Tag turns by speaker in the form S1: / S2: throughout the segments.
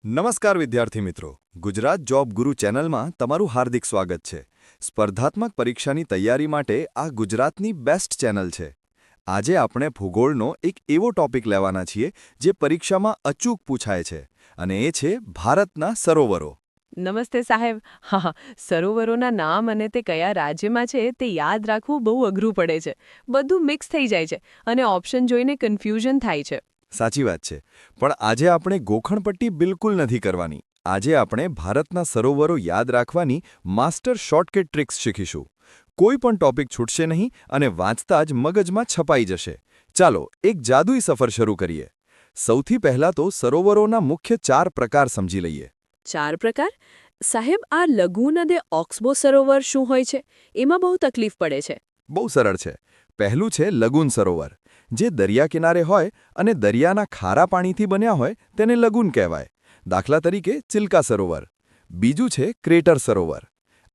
S1: નમસ્કાર વિદ્યાર્થી મિત્રો, ગુજરાત જોબ ગુરુ ચેનલમાં તમારું હાર્દિક સ્વાગત છે. સ્પર્ધાત્મક પરીક્ષાની તૈયારી માટે આ ગુજરાતની બેસ્ટ ચેનલ છે. આજે આપણે ભૂગોળનો એક એવો ટોપિક લેવાના છીએ જે પરીક્ષામાં અચૂક પૂછાય છે, અને એ છે ભારતના સરોવરો.
S2: નમસ્તે સાહેબ. હા, સરોવરોના નામ અને તે કયા રાજ્યમાં છે તે યાદ રાખવું બહુ અઘરું પડે છે. બધું મિક્સ થઈ જાય છે અને ઓપ્શન જોઈને કન્ફ્યુઝન થાય છે.
S1: સાચી વાત છે, પણ આજે આપણે ગોખણપટ્ટી બિલકુલ નથી કરવાની. આજે આપણે ભારતના સરોવરો યાદ રાખવાની માસ્ટર શોર્ટકટ ટ્રિક્સ શીખીશું. કોઈ પણ ટોપિક છૂટશે નહીં અને વાંચતા જ મગજમાં છપાઈ જશે. ચાલો એક જાદુઈ સફર શરૂ કરીએ. સૌથી પહેલાં તો સરોવરોના મુખ્ય 4 પ્રકાર સમજી લઈએ.
S2: 4 પ્રકાર? સાહેબ, આ લઘુ નદે ઓક્સબો સરોવર શું હોય છે? એમાં બહુ તકલીફ પડે છે.
S1: બહુ સરળ છે. પહેલું છે લગૂન સરોવર, જે દરિયા કિનારે હોય અને દરિયાના ખારા પાણીથી બન્યા હોય તેને લગૂન કહેવાય. દાખલા તરીકે ચિલ્કા સરોવર. બીજું છે ક્રેટર સરોવર.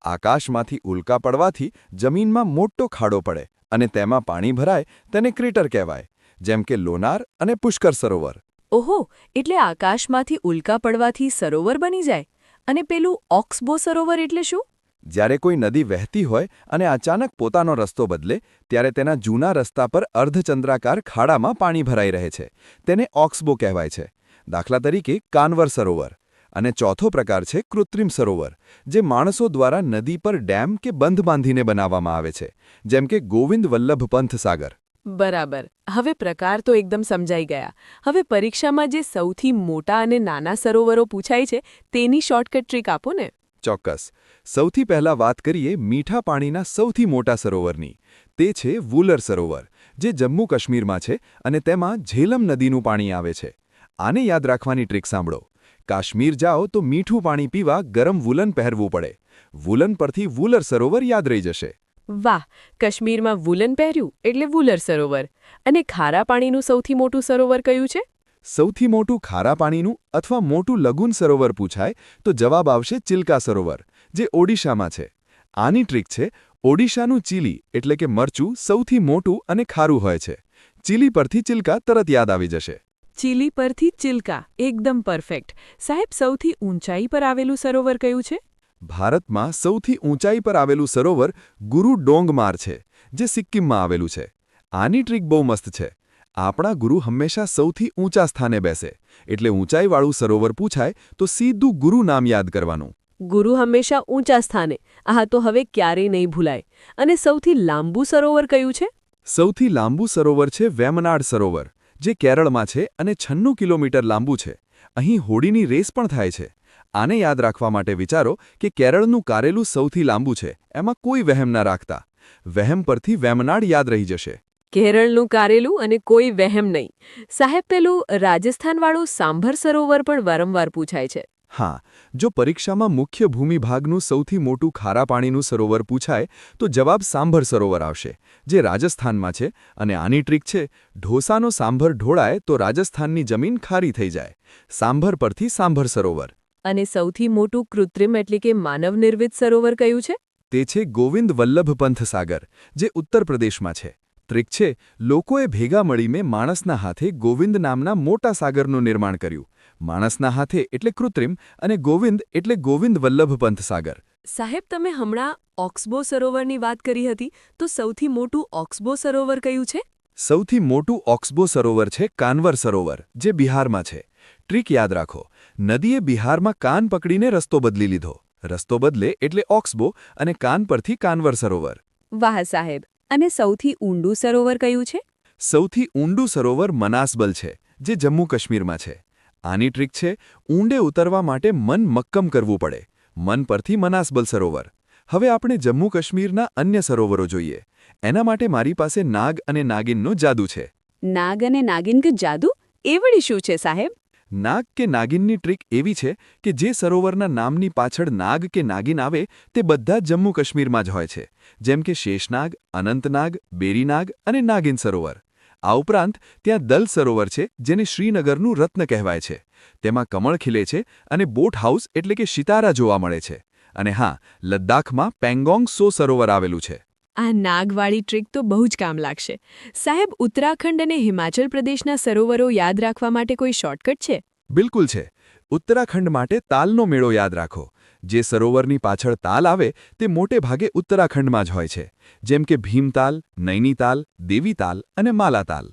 S1: આકાશમાંથી ઉલ્કા પડવાથી જમીનમાં મોટો ખાડો પડે અને તેમાં પાણી ભરાય તેને ક્રેટર કહેવાય, જેમ કે લોનાર અને પુષ્કર સરોવર.
S2: ઓહો, એટલે આકાશમાંથી ઉલ્કા પડવાથી સરોવર બની જાય. અને પેલું ઓક્સબો સરોવર એટલે શું?
S1: જ્યારે કોઈ નદી વહેતી હોય અને અચાનક પોતાનો રસ્તો બદલે ત્યારે તેના જૂના રસ્તા પર અર્ધચંદ્રાકાર ખાડામાં પાણી ભરાઈ રહે છે. તેને ઓક્સબો કહેવાય છે. દાખલા તરીકે કાનવર સરોવર. અને ચોથો પ્રકાર છે કૃત્રિમ સરોવર, જે માણસો દ્વારા નદી પર ડેમ કે બંધ બાંધીને બનાવવામાં આવે છે, જેમ કે ગોવિંદ વલ્લભ પંથ સાગર.
S2: બરાબર. હવે પ્રકાર તો એકદમ સમજાઈ ગયા. હવે પરીક્ષામાં જે સૌથી મોટા અને નાના સરોવરો પૂછાય છે તેની શોર્ટકટ ટ્રીક આપો ને.
S1: ચોક્કસ. સૌથી પહેલા વાત કરીએ મીઠા પાણીના સૌથી મોટા સરોવરની. તે છે વુલર સરોવર, જે જમ્મુ કાશ્મીરમાં છે અને તેમાં ઝેલમ નદીનું પાણી આવે છે. આને યાદ રાખવાની ટ્રીક સાંભળો. કાશ્મીર જાઓ તો મીઠું પાણી પીવા ગરમ વુલન પહેરવું પડે. વુલન પરથી વુલર સરોવર યાદ રહી જશે.
S2: વાહ, કાશ્મીરમાં વુલન પહેર્યું એટલે વુલર સરોવર. અને ખારા પાણીનું સૌથી મોટું સરોવર કયું છે?
S1: સૌથી મોટું ખારા પાણીનું અથવા મોટું લગૂન સરોવર પૂછાય તો જવાબ આવશે ચિલ્કા સરોવર, જે ઓડિશામાં છે. આની ટ્રીક છે, ઓડિશાનું ચીલી એટલે કે મરચું સૌથી મોટું અને ખારું હોય છે. ચીલી પરથી ચિલ્કા તરત યાદ આવી જશે.
S2: ચીલી પરથી ચિલ્કા, એકદમ પરફેક્ટ. સાહેબ, સૌથી ઊંચાઈ પર આવેલું સરોવર કયું છે?
S1: ભારતમાં સૌથી ઊંચાઈ પર આવેલું સરોવર ગુરુ ડોંગમાર છે, જે સિક્કિમમાં આવેલું છે. આની ટ્રીક બહુ મસ્ત છે. આપણા ગુરુ હંમેશા સૌથી ઊંચા સ્થાને બેસે, એટલે ઊંચાઈવાળું સરોવર પૂછાય તો સીધું ગુરુ નામ યાદ કરવાનું.
S2: ગુરુ હંમેશા ઊંચા સ્થાને. આ તો હવે ક્યારેય નહીં ભૂલાય. અને સૌથી લાંબુ સરોવર કયું છે?
S1: સૌથી લાંબુ સરોવર છે વેમનાડ સરોવર, જે કેરળમાં છે અને 96 કિલોમીટર લાંબુ છે. અહીં હોડીની રેસ પણ થાય છે. આને યાદ રાખવા માટે વિચારો કે કેરળનું કારેલું સૌથી લાંબુ છે, એમાં કોઈ વહેમ ના રાખતા. વહેમ પરથી વેમનાડ યાદ રહી જશે.
S2: કેરળનું કારેલું અને કોઈ વહેમ નહીં. સાહેબ, પેલું રાજસ્થાનવાળું સાંભર સરોવર પણ વારંવાર પૂછાય છે.
S1: હા, જો પરીક્ષામાં મુખ્ય ભૂમિભાગનું સૌથી મોટું ખારા પાણીનું સરોવર પૂછાય તો જવાબ સાંભર સરોવર આવશે, જે રાજસ્થાનમાં છે. અને આની ટ્રીક છે, ઢોસાનો સાંભર ઢોળાય તો રાજસ્થાનની જમીન ખારી થઈ જાય. સાંભર પરથી સાંભર સરોવર. અને
S2: સૌથી મોટું કૃત્રિમ એટલે કે માનવ નિર્મિત સરોવર કયું છે?
S1: તે છે ગોવિંદ વલ્લભ પંથ સાગર, જે ઉત્તર પ્રદેશમાં છે. ટ્રીક છે, લોકોએ ભેગા મળીને માણસના હાથે ગોવિંદ નામના મોટા સાગરનું નિર્માણ કર્યું. માણસના હાથે એટલે કૃત્રિમ અને ગોવિંદ એટલે ગોવિંદ વલ્લભ પંથ સાગર.
S2: સાહેબ, તમે હમણાં ઓક્સબો સરોવરની વાત કરી હતી, તો સૌથી મોટું ઓક્સબો સરોવર કયું છે?
S1: સૌથી મોટું ઓક્સબો સરોવર છે કાનવર સરોવર, જે બિહારમાં છે. ટ્રીક યાદ રાખો, નદીએ બિહારમાં કાન પકડીને રસ્તો બદલી લીધો. રસ્તો બદલે એટલે ઓક્સબો અને કાન પરથી કાનવર સરોવર.
S2: વાહ સાહેબ. અને સૌથી ઊંડું સરોવર કયું છે?
S1: સૌથી ઊંડું સરોવર મનાસબલ છે, જે જમ્મુ કાશ્મીરમાં છે. આની ટ્રીક છે, ઊંડે ઉતરવા માટે મન મક્કમ કરવું પડે. મન પરથી મનાસબલ સરોવર. હવે આપણે જમ્મુ કાશ્મીરના અન્ય સરોવરો જોઈએ. એના માટે મારી પાસે નાગ અને નાગિનનો જાદુ છે.
S2: નાગ અને નાગિન કે જાદુ? એ વળી શું છે સાહેબ?
S1: નાગ કે નાગિનની ટ્રીક એવી છે કે જે સરોવરના નામની પાછળ નાગ કે નાગિન આવે તે બધા જમ્મુ કાશ્મીરમાં જ હોય છે, જેમ કે શેષનાગ, અનંતનાગ, બેરીનાગ અને નાગિન સરોવર. આ ઉપરાંત ત્યાં દલ સરોવર છે, જેને શ્રીનગરનું રત્ન કહેવાય છે. તેમાં કમળ ખીલે છે અને બોટ હાઉસ એટલે કે શિતારા જોવા મળે છે. અને હા, લદ્દાખમાં પેંગોંગ સો સરોવર આવેલું છે.
S2: આ નાગવાળી ટ્રીક તો બહુ જ કામ લાગશે. સાહેબ, ઉત્તરાખંડ અને હિમાચલ પ્રદેશના સરોવરો યાદ રાખવા માટે કોઈ શોર્ટકટ છે?
S1: બિલકુલ છે. ઉત્તરાખંડ માટે તાલનો મેળો યાદ રાખો. જે સરોવરની પાછળ તાલ આવે તે મોટે ભાગે ઉત્તરાખંડમાં જ હોય છે, જેમ કે ભીમતાલ, નૈનીતાલ, દેવીતાલ અને માલાતાલ.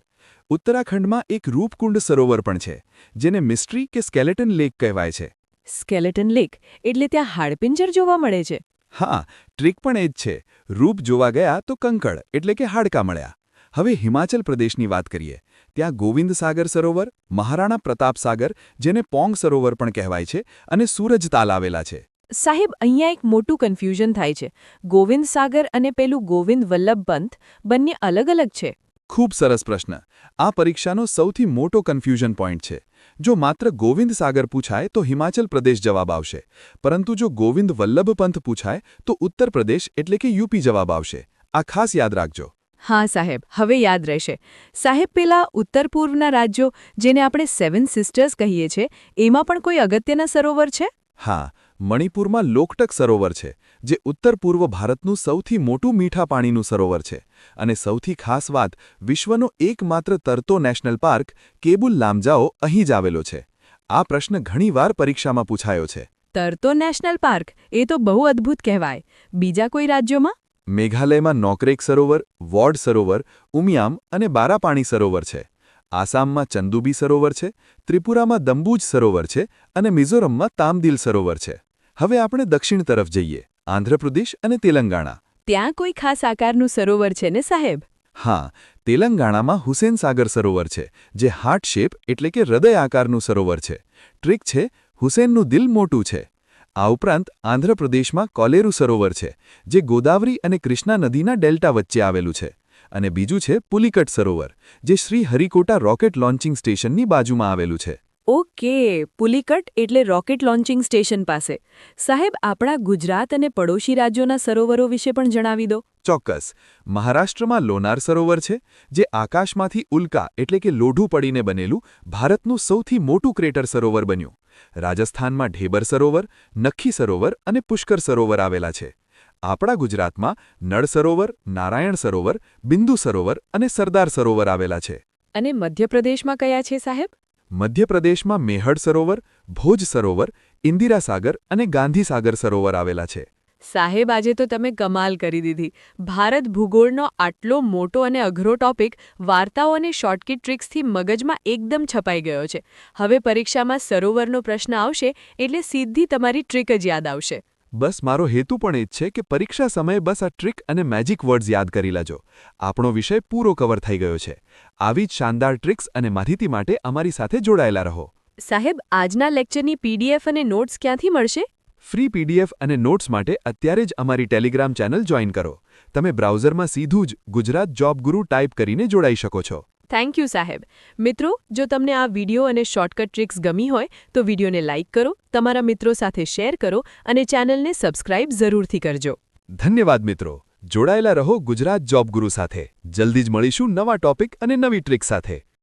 S1: ઉત્તરાખંડમાં એક રૂપકુંડ સરોવર પણ છે, જેને મિસ્ટ્રી કે સ્કેલેટન લેક કહેવાય છે.
S2: સ્કેલેટન લેક એટલે ત્યાં હાડપિંજર જોવા મળે છે.
S1: હા, ટ્રીક પણ એ જ છે. રૂપ જોવા ગયા તો કંકળ એટલે કે હાડકાં મળ્યા. હવે હિમાચલ પ્રદેશની વાત કરીએ. ત્યાં ગોવિંદ સાગર સરોવર, મહારાણા પ્રતાપ સાગર, જેને પોંગ સરોવર પણ કહેવાય છે, અને સૂરજતાલ આવેલા છે.
S2: સાહેબ, અહીંયા એક મોટું કન્ફ્યુઝન થાય છે. ગોવિંદ સાગર અને પેલું ગોવિંદ વલ્લભ પંથ બંને અલગ અલગ છે.
S1: ખૂબ સરસ પ્રશ્ન. આ પરીક્ષાનો સૌથી મોટો કન્ફ્યુઝન પોઈન્ટ છે. જો માત્ર ગોવિંદ સાગર પૂછાય તો હિમાચલ પ્રદેશ જવાબ આવશે, પરંતુ જો ગોવિંદ વલ્લભ પંથ પૂછાય તો ઉત્તર પ્રદેશ એટલે કે યુપી જવાબ આવશે. આ ખાસ યાદ રાખજો.
S2: હા સાહેબ, હવે યાદ રહેશે. સાહેબ, પેલા ઉત્તર પૂર્વના રાજ્યો જેને આપણે 7 સિસ્ટર્સ કહીએ છીએ, એમાં પણ કોઈ અગત્યના સરોવર છે?
S1: હા, મણિપુરમાં લોકટક સરોવર છે, જે ઉત્તર પૂર્વ ભારતનું સૌથી મોટું મીઠા પાણીનું સરોવર છે. અને સૌથી ખાસ વાત, વિશ્વનો એકમાત્ર તરતો નેશનલ પાર્ક કેબુલ લામજાઓ અહીં જ આવેલો છે. આ પ્રશ્ન ઘણીવાર પરીક્ષામાં પૂછાયો છે.
S2: તરતો નેશનલ પાર્ક એ તો બહુ અદ્ભુત કહેવાય. બીજા કોઈ રાજ્યોમાં?
S1: મેઘાલયમાં નોકરેક સરોવર, વોર્ડ સરોવર, ઉમિયામ અને બારાપાણી સરોવર છે. આસામમાં ચંદુબી સરોવર છે, ત્રિપુરામાં દંબુજ સરોવર છે અને મિઝોરમમાં તામદિલ સરોવર છે. હવે આપણે દક્ષિણ તરફ જઈએ, આંધ્રપ્રદેશ અને તેલંગાણા.
S2: ત્યાં કોઈ ખાસ આકારનું સરોવર છે ને સાહેબ?
S1: હા, તેલંગાણામાં હુસેન સાગર સરોવર છે, જે હાર્ટ શેપ એટલે કે હૃદય આકારનું સરોવર છે. ટ્રીક છે, હુસેનનું દિલ મોટું છે. આ ઉપરાંત આંધ્રપ્રદેશમાં કોલેરુ સરોવર છે, જે ગોદાવરી અને કૃષ્ણા નદીના ડેલ્ટા વચ્ચે આવેલું છે. અને બીજું છે પુલિકટ સરોવર, જે શ્રી હરિકોટા રોકેટ લોન્ચિંગ સ્ટેશનની બાજુમાં આવેલું છે.
S2: ઓકે, પુલિકટ એટલે રોકેટ લોન્ચિંગ સ્ટેશન પાસે. સાહેબ, આપણા ગુજરાત અને પડોશી રાજ્યોના સરોવરો વિશે પણ જણાવી દો.
S1: ચોક્કસ. મહારાષ્ટ્રમાં લોનાર સરોવર છે, જે આકાશમાંથી ઉલ્કા એટલે કે લોઢું પડીને બનેલું ભારતનું સૌથી મોટું ક્રેટર સરોવર બન્યું. રાજસ્થાનમાં ઢેબર સરોવર, નખ્ખી સરોવર અને પુષ્કર સરોવર આવેલા છે. આપણા ગુજરાતમાં નળ સરોવર, નારાયણ સરોવર, બિંદુ સરોવર અને સરદાર સરોવર આવેલા છે.
S2: અને મધ્યપ્રદેશમાં કયા છે સાહેબ?
S1: મધ્યપ્રદેશમાં મેહડ સરોવર, ભોજ સરોવર, ઇન્દિરા સાગર અને ગાંધી સાગર સરોવર આવેલા છે.
S2: સાહેબ, આજે તો તમે કમાલ કરી દીધી. ભારત ભૂગોળનો આટલો મોટો અને અઘરો ટોપિક વાર્તાઓ અને શોર્ટકટ ટ્રિક્સથી મગજમાં એકદમ છપાઈ ગયો છે. હવે પરીક્ષામાં સરોવરનો પ્રશ્ન આવશે એટલે સીધી તમારી ટ્રિક જ યાદ આવશે.
S1: બસ મારો હેતુ પણ એ જ છે કે પરીક્ષા સમયે બસ આ ટ્રિક અને મેજિક વર્ડ્સ યાદ કરી લેજો. આપણો વિષય પૂરો કવર થઈ ગયો છે. આવી જ શાનદાર ટ્રિક્સ અને માહિતી માટે અમારી સાથે જોડાયેલા રહો.
S2: સાહેબ, આજના લેક્ચરની પીડીએફ અને નોટ્સ ક્યાંથી મળશે?
S1: ફ્રી પીડીએફ અને નોટ્સ માટે અત્યારે જ અમારી ટેલિગ્રામ ચેનલ જોઈન કરો. તમે બ્રાઉઝરમાં સીધું જ ગુજરાત જોબ ગુરુ ટાઈપ કરીને જોડાઈ શકો છો.
S2: થેન્ક યુ સાહેબ. મિત્રો, જો તમને આ વિડીયો અને શોર્ટકટ ટ્રિક્સ ગમી હોય તો વિડીયોને લાઇક કરો, તમારા મિત્રો સાથે શેર કરો અને ચેનલને સબસ્ક્રાઇબ જરૂરથી કરજો.
S1: ધન્યવાદ મિત્રો. જોડાયેલા રહો ગુજરાત જોબ ગુરુ સાથે. જલ્દી જ મળીશું નવા ટોપિક અને નવી ટ્રિક સાથે.